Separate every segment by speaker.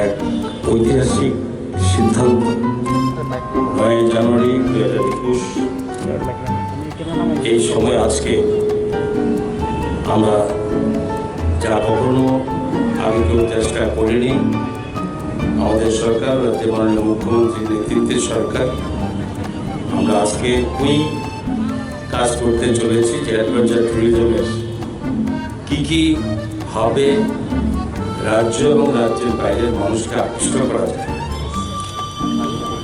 Speaker 1: এক ঐতিহাসিক সিদ্ধান্ত 9 জানুয়ারি 2021 এই সময় আজকে আমরা যা কখনো আগে কেউ চেষ্টা করিনি, আমাদের সরকার, রাজ্যের মাননীয় মুখ্যমন্ত্রীর নেতৃত্বের সরকার, আমরা আজকে ওই কাজ করতে চলেছি যে অ্যাডভেঞ্চার ট্যুরিজমের কী ভাবে রাজ্য এবং রাজ্যের বাইরের মানুষকে আকৃষ্ট করা যায়।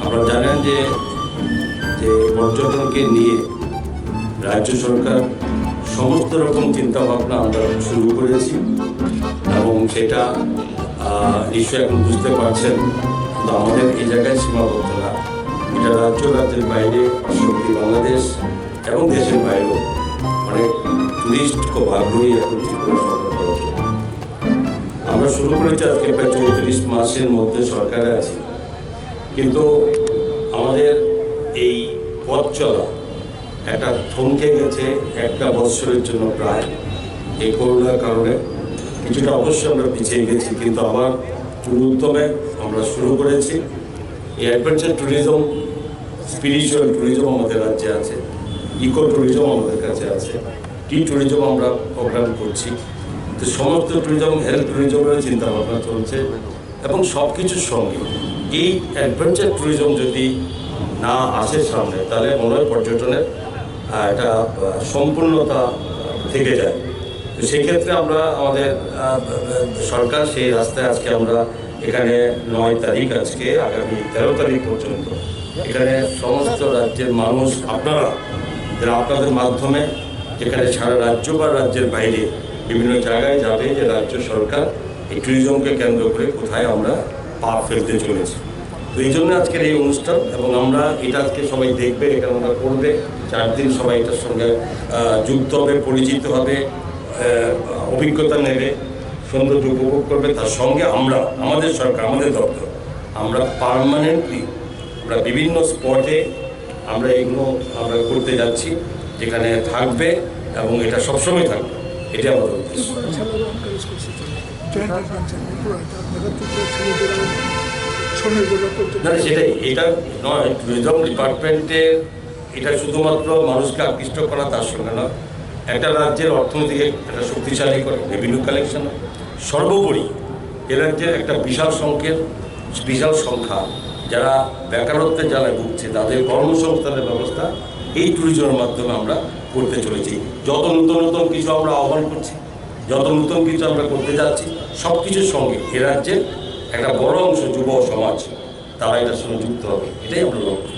Speaker 1: আপনারা জানেন যে পর্যটনকে নিয়ে রাজ্য সরকার সমস্ত রকম চিন্তাভাবনা আমরা শুরু করেছি এবং সেটা নিশ্চয়ই এখন বুঝতে পারছেন। কিন্তু আমাদের এই জায়গায় সীমাবদ্ধ না, এটা রাজ্যের বাইরে, পার্শ্ববর্তী বাংলাদেশ এবং দেশের বাইরেও অনেক টুরিস্ট খুব আগ্রহী এখন ত্রিপুরা সফর করার জন্য। আমরা শুরু করেছি আজকে প্রায় 34 মাসের মধ্যে সরকারে আছি, কিন্তু আমাদের এই পথ চলা একটা থমকে গেছে একটা বৎসরের জন্য প্রায়। এই করোনার কারণে কিছুটা অবশ্যই আমরা পিছিয়ে গেছি, কিন্তু আবার উদ্যমে আমরা শুরু করেছি। এই অ্যাডভেঞ্চার ট্যুরিজম, স্পিরিচুয়াল ট্যুরিজম আমাদের রাজ্যে আছে, ইকো ট্যুরিজম আমাদের কাছে আছে, টি ট্যুরিজম আমরা প্রোগ্রাম করছি। তো সমস্ত ট্যুরিজম, হেলথ ট্যুরিজমের চিন্তাভাবনা চলছে এবং সব কিছুর সঙ্গে এই অ্যাডভেঞ্চার ট্যুরিজম যদি না আসে সামনে, তাহলে মনে হয় পর্যটনের একটা সম্পূর্ণতা থেকে যায়। তো সেই ক্ষেত্রে আমরা আমাদের সরকার সেই রাস্তায় আজকে আমরা এখানে 9 তারিখ, আজকে আগামী 13 তারিখ পর্যন্ত এখানে সমস্ত রাজ্যের মানুষ, আপনারা যারা আপনাদের মাধ্যমে যেখানে সারা রাজ্য বা রাজ্যের বাইরে বিভিন্ন জায়গায় যাবে যে রাজ্য সরকার এই ট্যুরিজমকে কেন্দ্র করে কোথায় আমরা পা ফেলতে চলেছি। তো এই জন্য আজকের এই অনুষ্ঠান, এবং আমরা এটা আজকে সবাই দেখবে, এখানে আমরা করবে 4 দিন, সবাই এটার সঙ্গে যুক্ত হবে, পরিচিত হবে, অভিজ্ঞতা নেবে, সৌন্দর্য উপভোগ করবে। তার সঙ্গে আমরা, আমাদের সরকার, আমাদের দপ্তর, আমরা পার্মানেন্টলি আমরা বিভিন্ন স্পটে আমরা এগুলো আমরা করতে যাচ্ছি, যেখানে থাকবে এবং এটা সবসময় থাকবে, এটা আমাদের উদ্দেশ্য। না, সেটাই, এটা নয়, ট্যুরিজম ডিপার্টমেন্টের এটা শুধুমাত্র মানুষকে আকৃষ্ট করা তার সঙ্গে নয়, একটা রাজ্যের অর্থনীতিকে একটা শক্তিশালী করে, রেভিনিউ কালেকশন, সর্বোপরি এ রাজ্যের একটা বিশাল সংখ্যা যারা বেকারত্বের জ্বালায় ভুগছে, তাদের কর্মসংস্থানের ব্যবস্থা এই ট্যুরিজমের মাধ্যমে আমরা করতে চলেছি। যত নতুন কিছু আমরা আহ্বান করছি, যত নতুন কিছু আমরা করতে যাচ্ছি, সব কিছুর সঙ্গে এ রাজ্যের একটা বড় অংশ যুব সমাজ তারা এটার সঙ্গে যুক্ত হবে, এটাই আমরা লক্ষ্য।